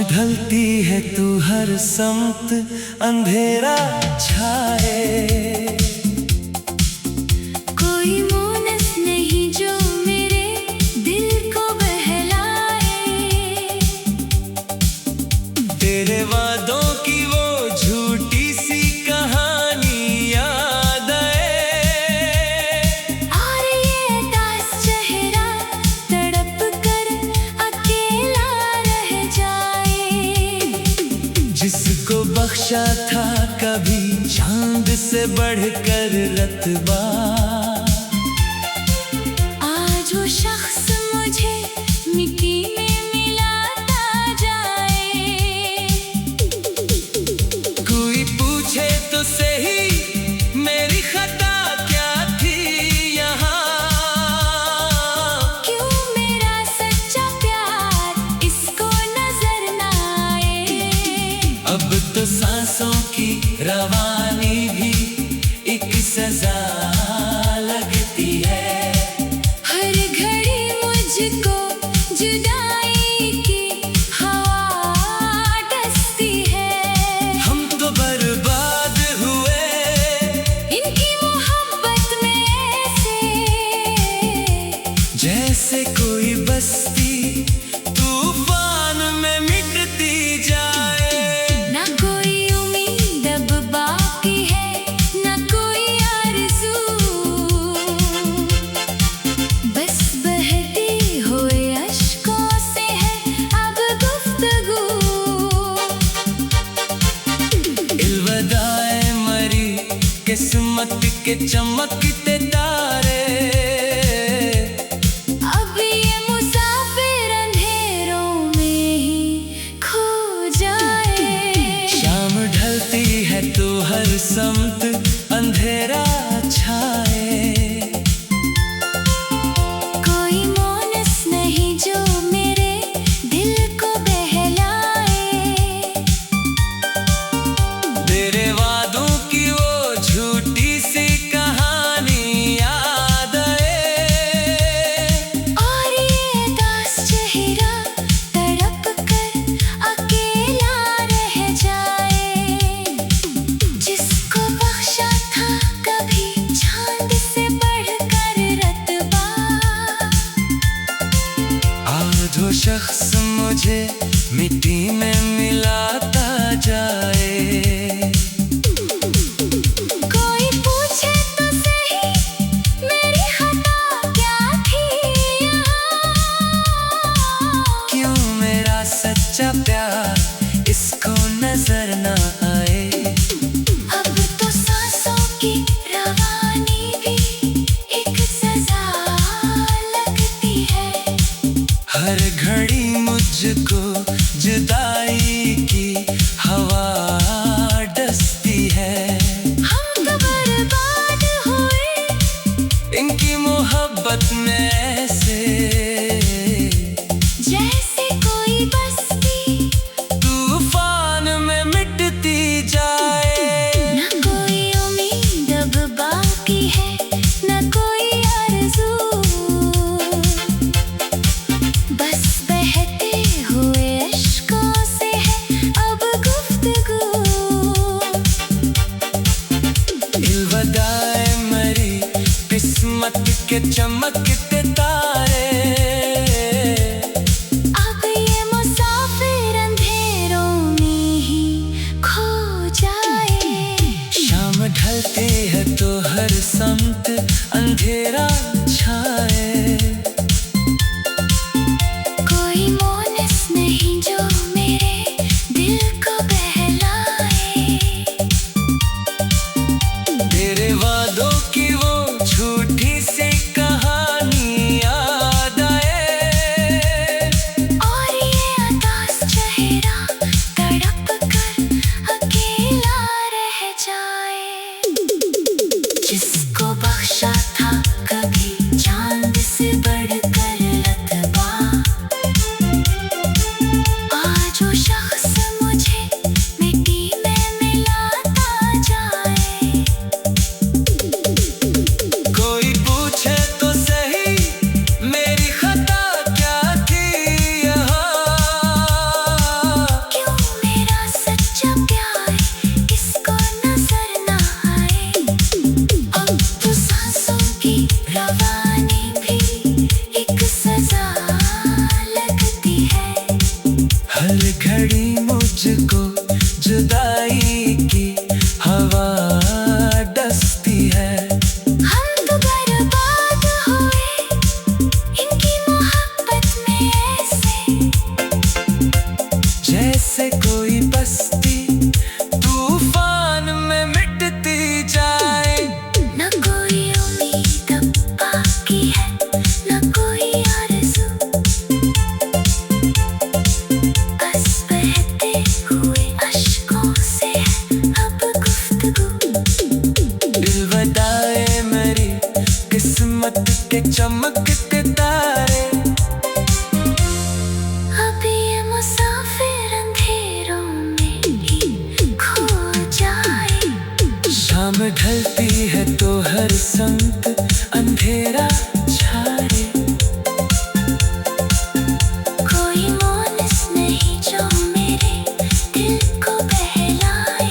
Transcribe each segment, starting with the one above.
ढलती है तू हर समत अंधेरा छाए। कोई मोनस नहीं जो मेरे दिल को बहलाए। तेरे वादों की वो झूठी सी कहानी याद आए। और ये दास चेहरा तड़प कर अकेला रह जाए। जिसको बख्शा था कभी चांद से बढ़कर रतबा, आज वो शख्स मुझे मिट्टी में मिलाता जाए। कोई पूछे तो सही मेरी खता क्या थी यहाँ। क्यों मेरा सच्चा प्यार इसको नजर ना आए। अब तो सांसों की रवानी भी एक सजा लगती है। हर घड़ी मुझको जुदाई की हवा डसती है। हम तो बर्बाद हुए इनकी मोहब्बत में जैसे कोई बस्ती तूफान में मिटती जाए। ना कोई उम्मीद अब बाकी है, ना कोई आरज़ू। बस बहती हुए अश्कों से है अब गुफ्तगू। इल्वदाए मरी किस्मत के चमकते तारे। अब ये मुसाफिर अंधेरों में ही खो जाए। शाम ढलती है तो हर समत अंधेरा छाए। कोई मोनस नहीं जो मेरे दिल को बहलाए। तेरे वादों की वो झूठी सी कहानी याद आए। और ये दास चेहरा तड़प कर अकेला रह जाए। जिसको बख्शा था कभी चांद से बढ़कर रतबा, आज वो शख्स मुझे मिट्टी में मिलाता जाए। कोई पूछे तो सही मेरी खता क्या थी यहाँ। क्यों मेरा सच्चा प्यार इसको नजर ना आए। अब तो सांसों की रवानी भी एक सजा लगती है। हर घड़ी मुझको जुदाई की हवा डसती है। हम तो बर्बाद हुए इनकी मोहब्बत में जैसे कोई बस्ती तूफान में मिटती जाए। ना कोई उम्मीद अब बाकी है, ना कोई आरज़ू। बस बहते हुए अश्कों से है अब गुफ्तगू। इल्वदाए मरी किस्मत के चमकते तारे। अब ये मुसाफिर अंधेरों में ही खो जाए। शाम ढलती है तो हर समत अंधेरा छाए। कोई मोनस नहीं जो मेरे दिल को बहलाए। तेरे वादों की वो झूठी सी कहानी याद के चमकते तारे। अब ये मुसाफिर अंधेरों में ही खो जाए। शाम ढलती है तो हर संग अंधेरा छाए। कोई मौनस नहीं जो मेरे दिल को बहलाए।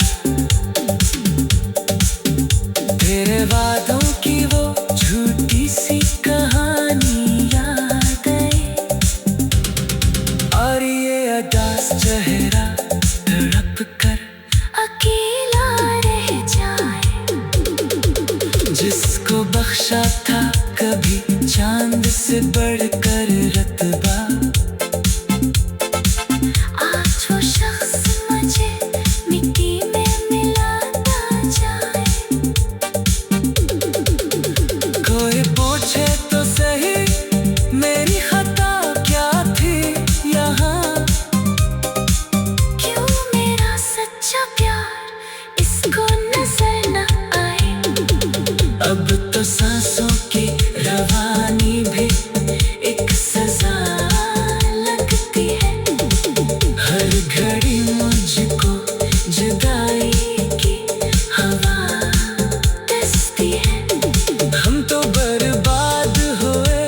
तेरे वादों की वो झूठी सी कहानी याद आए। और ये अदास चेहरा तड़प कर अकेला रह जाए। जिसको बख्शा था कभी चांद से बढ़कर रतबा। आज वो शख्स मुझे मिट्टी में मिलाता जाए। कोई पूछे तो सही मेरी खता क्या थी यहाँ। क्यों मेरा सच्चा प्यार इसको नजर न आए। अब तो सांसों की रवानी भी एक सजा लगती है। हर घड़ी मुझको जुदाई की हवा दसती है। हम तो बर्बाद हुए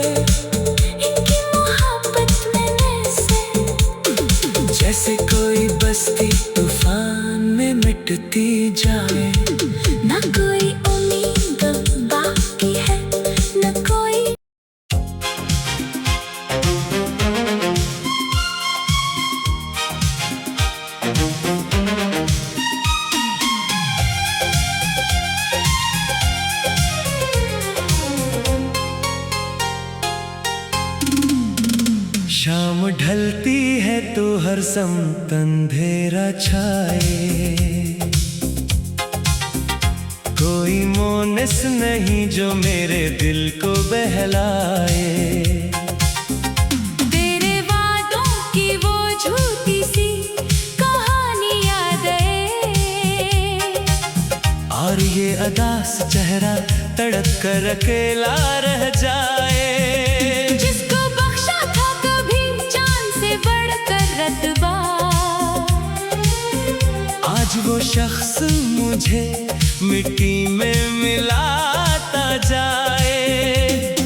इनकी मोहब्बत में वैसे। जैसे कोई बस्ती तूफान में मिटती जाए। न कोई उम्मीद बाकी है न कोई। शाम ढलती है तो हर समत अंधेरा छाए। कोई मोनस नहीं जो मेरे दिल को बहलाए। तेरे वादों की वो झूठी सी कहानी याद आए। और ये अदास चेहरा तड़प कर अकेला रह जाए। जिसको बख्शा था कभी चांद से बढ़कर रतबा। आज वो शख्स मुझे मिट्टी में मिलाता जाए।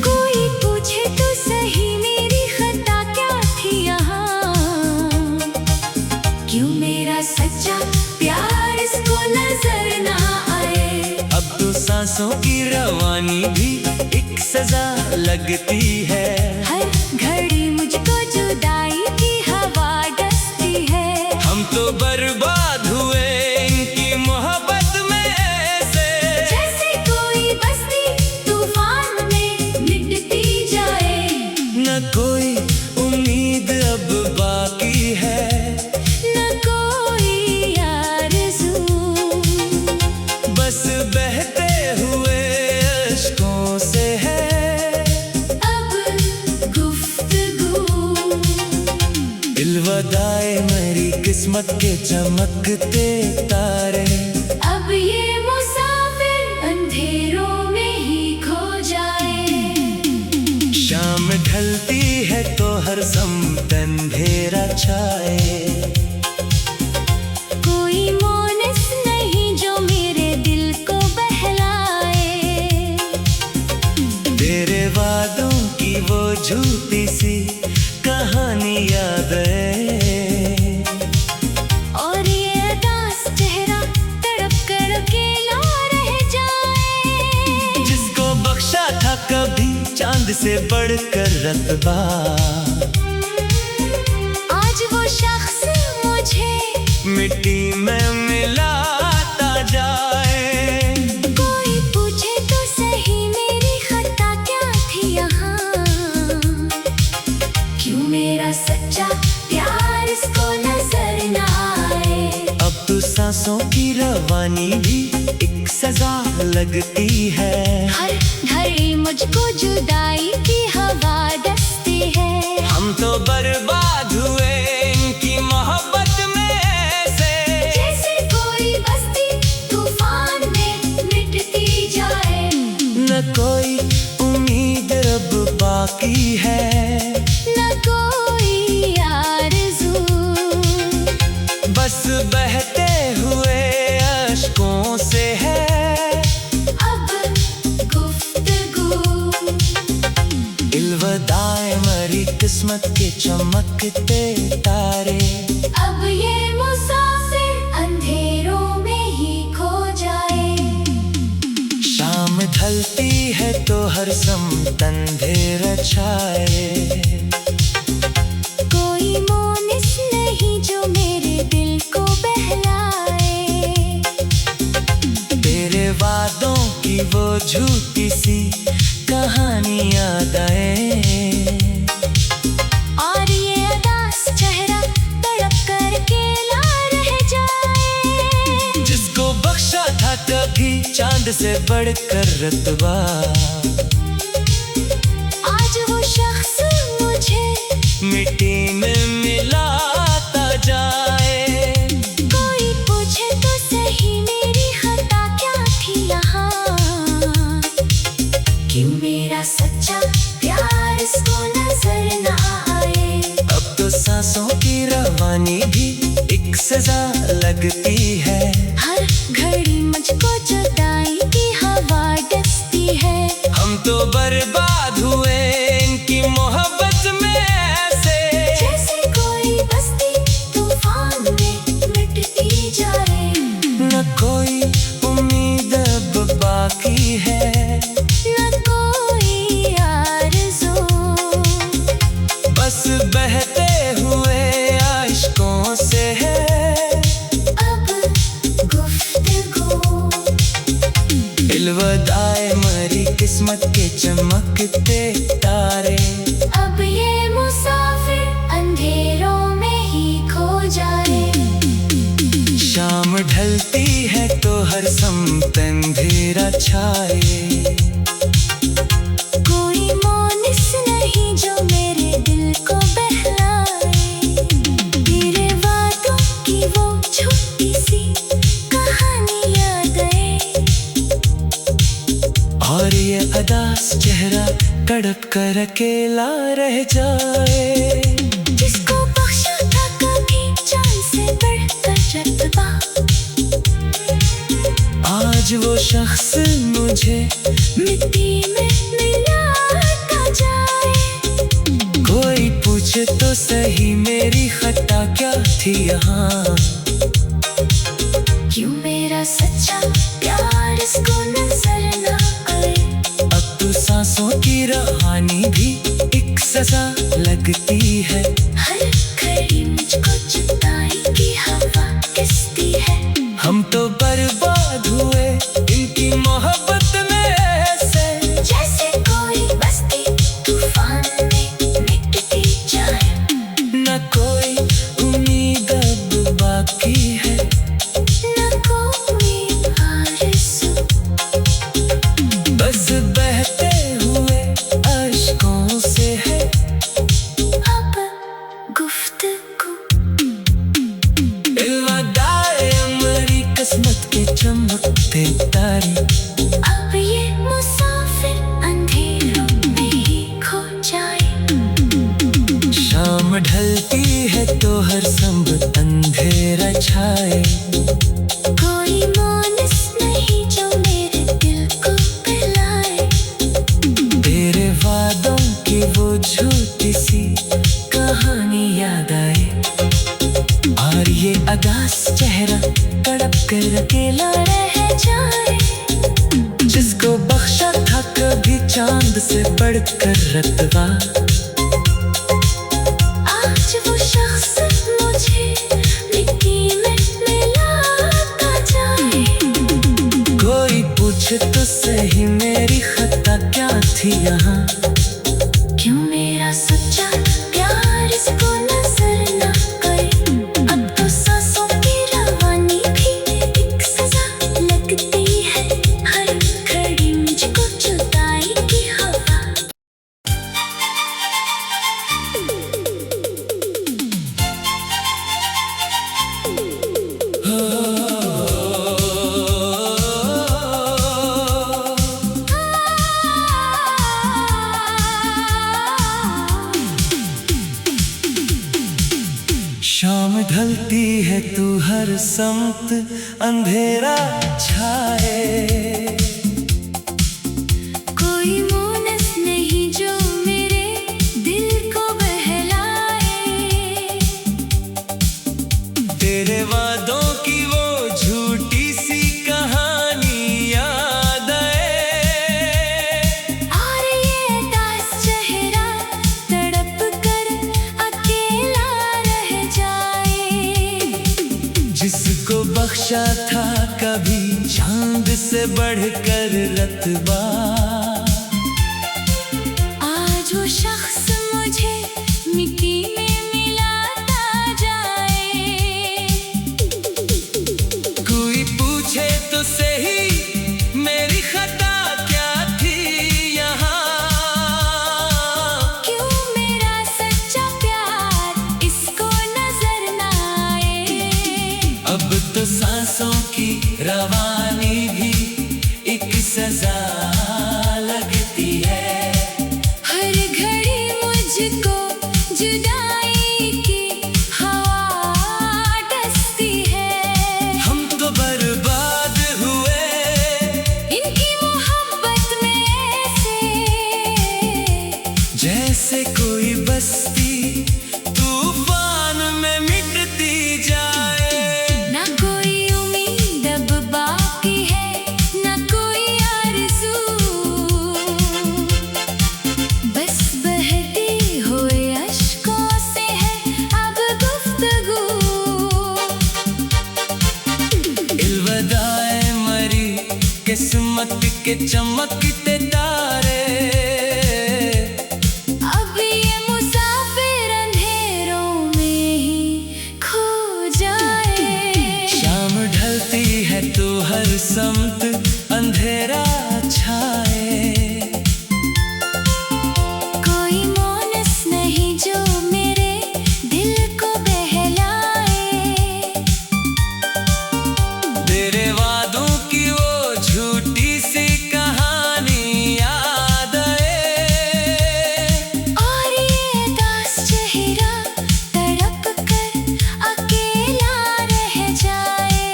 कोई पूछे तो सही मेरी खता क्या थी यहाँ। क्यों मेरा सच्चा प्यार इसको नजर ना आए। अब तो सांसों की रवानी भी एक सजा लगती है। हर घड़ी मुझको जुदाई की हवा डसती है। हम तो बर्बाद हुए इनकी मोहब्बत में ऐसे। जैसे कोई बस्ती तूफान में मिटती जाए। न कोई उम्मीद अब बाकी है न कोई आरज़ू। बस बहते हुए अश्कों से है अब गुफ्तगू। इल्वदाए मेरी किस्मत के चमकते तारे। अब ये मुसाफिर अंधेरों में ही खो जाए। शाम ढलती है तो हर समत अंधेरा छाए। कोई मौनस नहीं जो मेरे दिल को बहलाए। तेरे वादों की वो झूठी सी कहानी याद है। और ये अदास चेहरा तड़प कर अकेला रह जाए। जिसको बख्शा था कभी चांद से बढ़कर रतबा। आज वो शख्स मुझे मिट्टी में मिलाता जाए। कोई पूछे तो सही मेरी खता क्या थी यहाँ। क्यों मेरा सच्चा प्यार इसको नजर ना आए। अब तो सांसों की रवानी भी एक सजा लगती है। हर घड़ी मुझको जुदाई की हवा डसती है। हम तो बर्बाद हुए इनकी मोहब्बत में ऐसे। जैसे कोई बस्ती तूफान में मिटती जाए। न कोई उम्मीद बाकी है, न कोई आरज़ू। बस बहते हुए अश्कों से है अब गुफ्तगू। इल्वदाए मरी किस्मत के चमकते तारे। अब ये मुसाफिर अंधेरों में ही खो जाए। शाम ढलती है तो हर समत अंधेरा छाए। कोई मोनिस नहीं जो मेरे दिल को बहलाए। तेरे वादों की वो झूठी सी कहानी याद आए। और ये अदास चेहरा तड़प कर अकेला रह जाए। जिसको बख्शा था कभी चांद से बढ़कर रतबा, आज वो शख्स मुझे मिट्टी में मिलाता जाए। कोई पूछे तो सही मेरी खता क्या थी यहाँ। क्यों मेरा सच्चा प्यार इसको नजर न आए। अब तो सांसों की रवानी भी एक सजा लगती है। हर घड़ी मुझको जुदाई की हवा डसती है। हम तो बर्बाद हुए इनकी मोहब्बत में ऐसे, जैसे कोई बस्ती तूफान में मिटती जाए। न कोई उम्मीद अब बाकी है, न कोई आरज़ू। बस बहते हुए अश्कों से है अब गुफ्तगू। इल्वदाए मरी किस्मत के चमकते तारे। अब ये मुसाफिर अंधेरों में ही खो जाए। शाम ढलती है तो हर समत अंधेरा छाए। कोई मोनिस नहीं जो मेरे दिल को बहलाए। तेरे वादों की वो छोटी सी कहानी याद आए। और ये अदास चेहरा तड़प कर अकेला रह जाए। जिसको बख्शा था कभी चांद से बढ़कर रतबा, आज वो शख्स मुझे मिट्टी में मिलाता जाए। कोई पूछे तो सही मेरी खता क्या थी यहाँ। क्यों मेरा सच्चा प्यार इसको नजर न आए। अब तो सांसों की रहानी भी एक सजा लगती है। हर घड़ी मुझको जुदाई की हवा किसती है। हम तो बर्बाद हुए इनकी मोहब्बत में ऐसे, जैसे कोई बस्ती तूफान में मिटती जाए। न कोई उम्मीद अब बाकी है, न कोई आरज़ू। बस बहते हुए अश्कों से है अब गुफ्तगू। इल्वदाए मरी किस्मत के चमकते तारे। अब ये मुसाफिर अंधेरों में ही खो जाए। शाम ढलती है तो हर समत अंधेरा छाए। कोई मोनिस नहीं जो मेरे दिल को बहलाए। तेरे वादों की वो झूठी सी कहानी याद आए। और ये अदास चेहरा तड़प कर अकेला रह जाए। जिसको बख्शा था कभी चांद से बढ़कर रतबा, आज वो शख्स मुझे मिट्टी में मिलाता जाए। कोई पूछे तो सही मेरी खता क्या थी यहाँ। क्यों मेरा सच्चा प्यार इसको नजर न आए। अब तो सांसों की रवानी भी एक सजा लगती है। हर घड़ी मुझको जुदाई की हवा। ढलती है तू हर समत अंधेरा छाए। कोई मोनस नहीं जो मेरे दिल को बहलाए। तेरे वादों की वो झूठी सी कहानी याद आए। और ये उदास चेहरा तड़प कर अकेला रह जाए। जिसको बख्शा था कभी चांद से बढ़कर रतबा, आज वो शख्स मुझे मिट्टी में मिलाता जाए। कोई पूछे तो सही मेरी खता क्या थी यहाँ। क्यों मेरा सच्चा प्यार इसको नजर ना आए। अब तो सांसों की रवानी भी एक सजा लगती है। हर घड़ी मुझको जुदाई की हवा डसती है। हम तो बर्बाद हुए इनकी मोहब्बत में ऐसे, जैसे कोई बस्ती तूफान में मिटती जाए। ना कोई उम्मीद अब बाकी है, ना कोई आरज़ू। बस बहती हुए अश्कों से है अब गुफ्तगू। इल्वदाए मरी किस्मत के चमकते तारे। अब ये मुसाफिर अंधेरों में ही खो जाए। शाम ढलती है तो हर समत अंधेरा छाए। कोई मोनस नहीं जो मेरे दिल को बहलाए। तेरे वादों की वो झूठी सी कहानी याद आए। और ये उदास चेहरा तड़प कर अकेला रह जाए।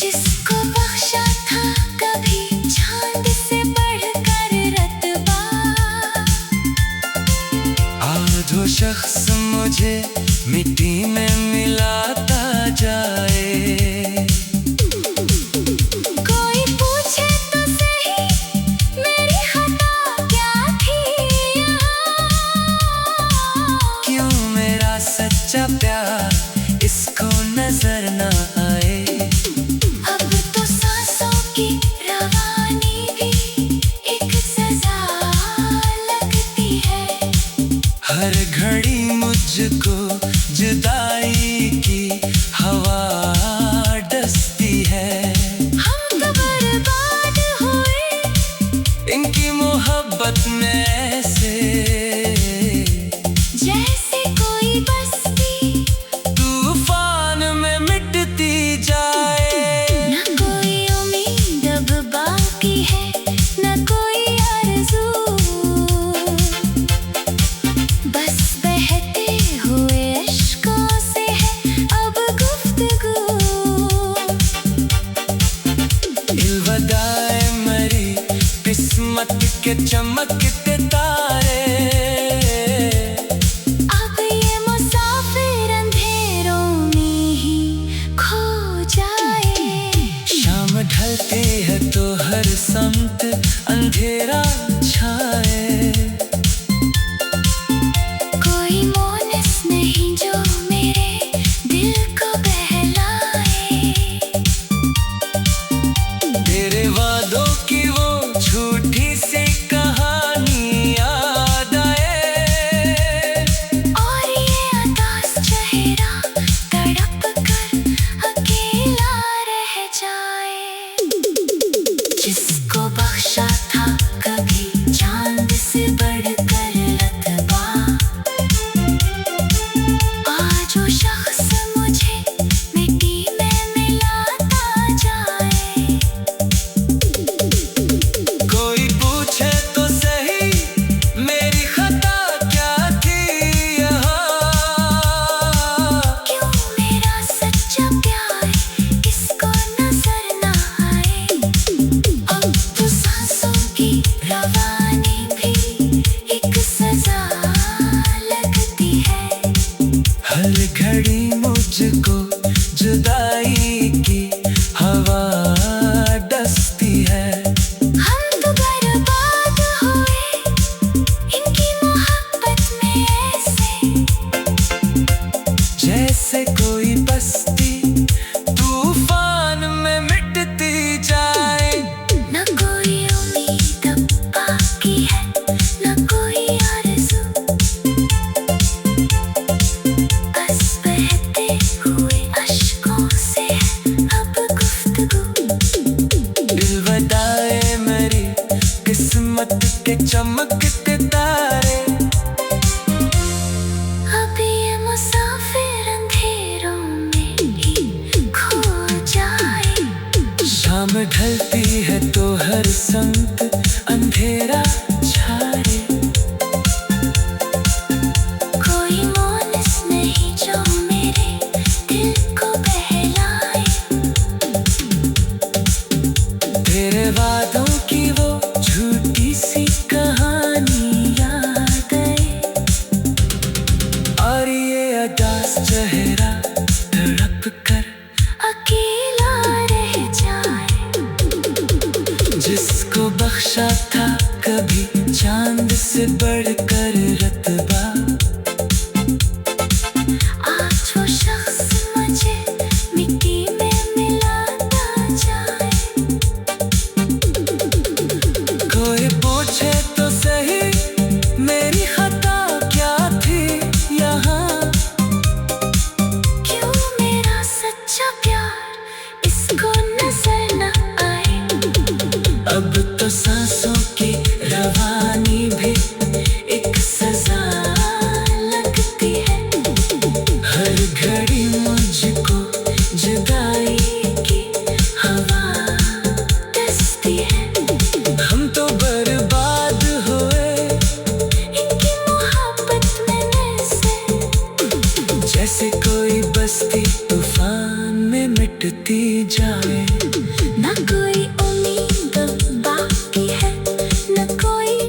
जिसको बख्शा था कभी चांद से बढ़कर रतबा, आज वो शख्स मुझे मिट्टी में मिलाता जाए। कोई पूछे तो सही मेरी खता क्या थी यहाँ। क्यों मेरा सच्चा प्यार इसको नजर न आए। अब तो सांसों की रवानी भी एक सजा लगती है। हर घड़ी मुझको जुदाई की हवा डसती है। हम तो बर्बाद हुए इनकी मोहब्बत में ऐसे, जैसे कोई बस्ती तूफान में मिटती जाए। ना कोई उम्मीद अब बाकी है, ना कोई आरज़ू। बस बहते हुए कर रतबा। आज वो शख्स मुझे मिट्टी में मिलाता जाए। कोई पूछे तो सही मेरी खता क्या थी यहाँ। क्यों मेरा सच्चा प्यार इसको नजर न आए। अब तो सांसों की रवानी भी एक सजा लगती है। हर घड़ी मुझको जुदाई की हवा दसती है। हम तो बर्बाद हुए इनकी मोहब्बत में ऐसे, जैसे कोई बस्ती तूफान में मिटती जाए। न कोई उम्मीद बाकी है, न कोई।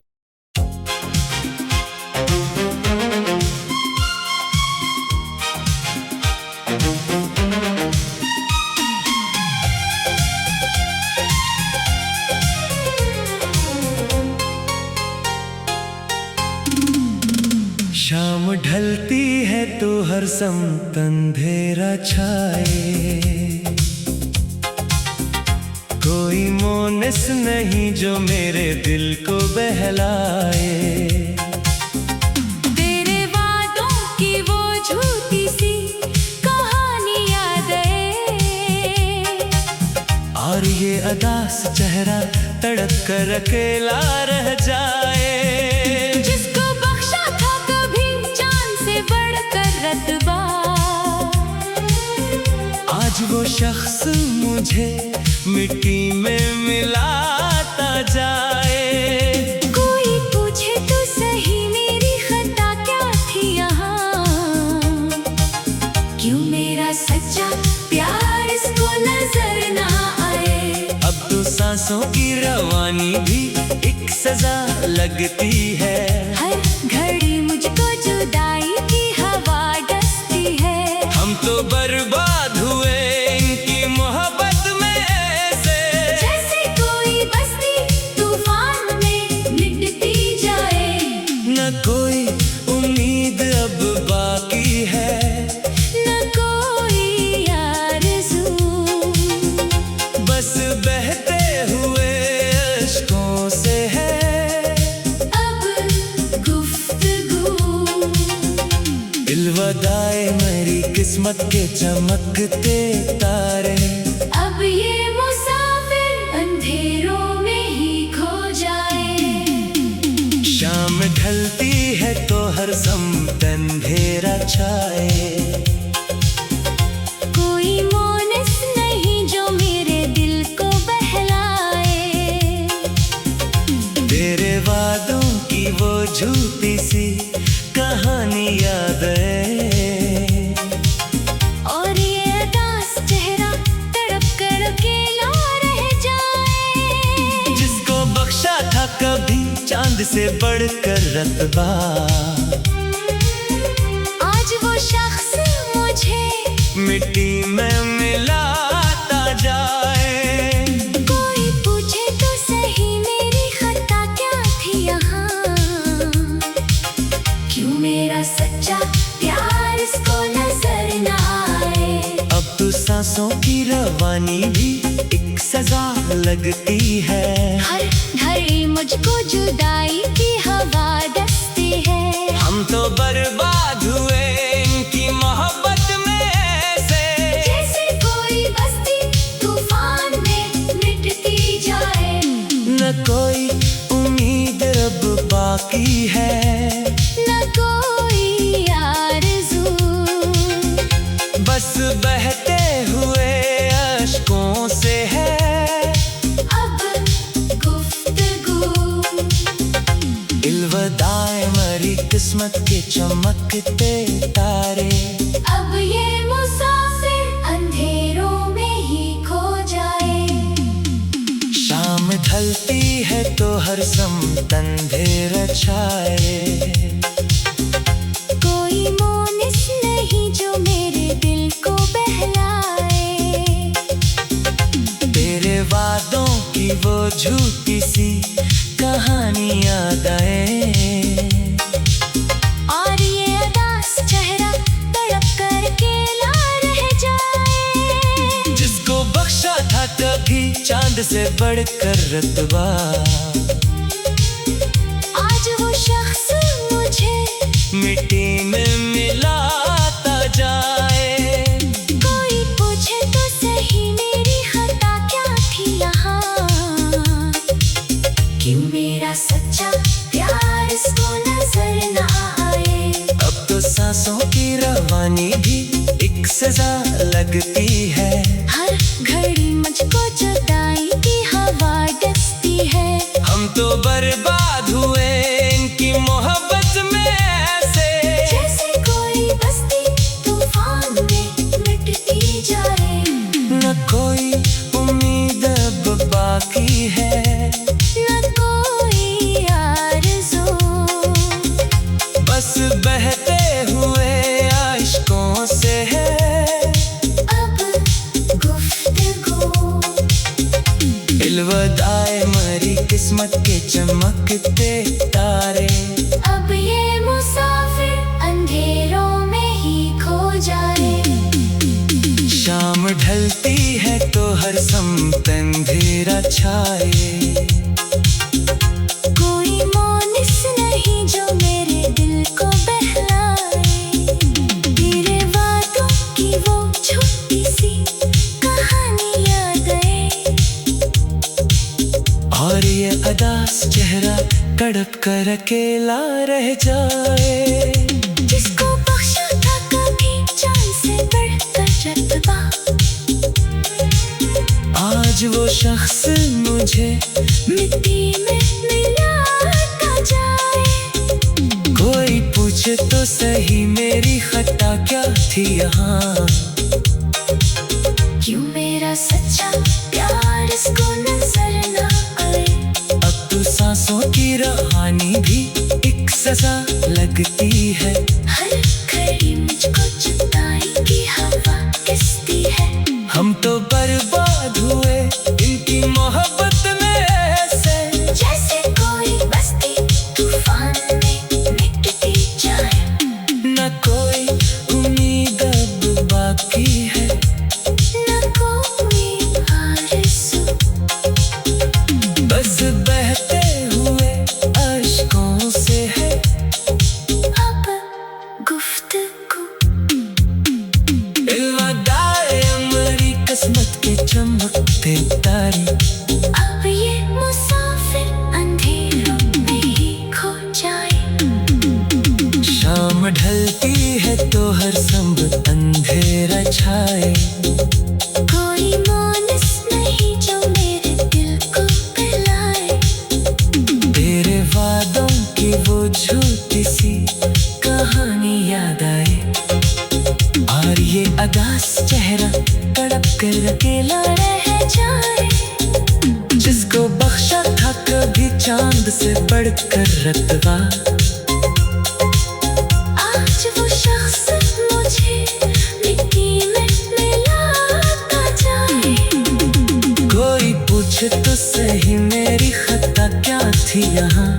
शाम ढलती है तो हर समत अंधेरा छाए। कोई मोनिस नहीं जो मेरे दिल को बहलाए। तेरे वादों की वो झूठी सी कहानी याद है। और ये अदास चेहरा तड़प कर अकेला रह जाए। जिसको बख्शा था कभी जान से बढ़कर रतबा। आज वो शख्स मुझे मिट्टी में मिलाता जाए। कोई पूछे तो सही मेरी खता क्या थी यहाँ। क्यों मेरा सच्चा प्यार इसको नजर ना आए। अब तो सांसों की रवानी भी एक सजा लगती है। हर घड़ी मुझको जुदाई की हवा डसती है। हम तो बर्बाद हुए इनकी मोहब्बत में ऐसे, जैसे कोई बस्ती तूफान में मिटती जाए। न कोई उम्मीद अब बाकी है। न कोई आरज़ू, बस बहते हुए अश्कों से है अब गुफ्तगू। इल्वदाए मेरी किस्मत के चमकते तारे। अब ये मुसाफिर अंधेरों में ही खो जाए। शाम ढलती है तो हर समत अंधेरा छाए। कोई मोनिस नहीं जो मेरे दिल को बहलाए। तेरे वादों की वो झूठी सी कहानी याद है। और ये अदास चेहरा तड़प कर अकेला रह जाए। जिसको बख्शा था कभी चांद से बढ़कर रतबा। आज वो शख्स मुझे मिट्टी में मिलाता जाए। कोई पूछे तो सही मेरी खता क्या थी यहाँ। क्यों मेरा सच्चा प्यार इसको नजर ना आए। अब तो सांसों की रवानी भी एक सजा लगती है। हर घड़ी मुझको जुदाई की हवा डसती है। हम तो बर्बाद हुए इनकी मोहब्बत में ऐसे, जैसे कोई बस्ती तूफान में मिटती जाए। न कोई उम्मीद अब बाकी है। न कोई आरज़ू, बस बहते हुए अश्कों से है अब गुफ्तगू। इल्वदाए मरी किस्मत के चमकते तारे। अब ये मुसाफिर अंधेरों में ही खो जाए। शाम ढलती है तो हर समत अंधेरा छाए। कोई मोनिस नहीं जो मेरे दिल को बहलाए। तेरे वादों की वो झूठी सी कहानी याद आए। चांद से बढ़कर रतबा। आज वो शख्स मुझे मिट्टी में मिलाता जाए। कोई पूछे तो सही मेरी खता क्या थी यहाँ, क्यों मेरा सच्चा प्यार इसको नजर न आए। अब तो सांसों की रवानी भी एक सजा लगती है। हर घड़ी मुझको जुदाई की हवा डसती है। हम तो बर्बाद हुए इनकी मोहब्बत में ऐसे, जैसे कोई बस्ती तूफान में मिटती जाए। न कोई उम्मीद अब बाकी है, न कोई आरज़ू, बस बहते हुए आशिकों से है अब गुफ्तगू। इल्वदाए मरी किस्मत के चमकते तारे। अब ये मुसाफिर अंधेरों में ही खो जाए। शाम ढलती है तो हर समत अंधेरा छाए। कोई मोनिस नहीं जो मेरे दिल को बहलाए। तेरे वादों की वो छोटी सी कहानी याद आए। और ये अदास चेहरा तड़प कर अकेला रह जाए। जिसको बख्शा था कभी जान से बढ़कर रतबा। आज वो शख्स मुझे मिट्टी में मिलाता जाए। कोई पूछे तो सही मेरी खता क्या थी यहाँ, क्यों मेरा सच्चा प्यार इसको नजर न आए। अब तो सांसों की रहानी भी एक सजा लगती है। हर घड़ी मुझको जुदाई की हवा किसती है। हम तो बर्बाद हुए इनकी मोहब्बत में ऐसे, जैसे कोई बस्ती तूफान में मिटती जाए। न कोई उम्मीद अब बाकी है, न कोई आरज़ू, बस बहते हुए अश्कों से है अब गुफ्तगू। इल्वदाए मरी किस्मत के चमकते तारे। अब ये मुसाफिर अंधेरों में ही खो जाए। शाम ढलती है तो हर संब अंधेरा छाए। कोई मोनिस नहीं जो मेरे दिल को बहलाए। तेरे वादों की वो छोटी सी कहानी याद आए। और ये अदास चेहरा तड़प कर अकेला रह जाए। जिसको बख्शा था कभी चांद से बढ़कर रतबा। आज वो शख्स मुझे मिट्टी में मिलाता जाए। कोई पूछे तो सही मेरी खता क्या थी यहाँ,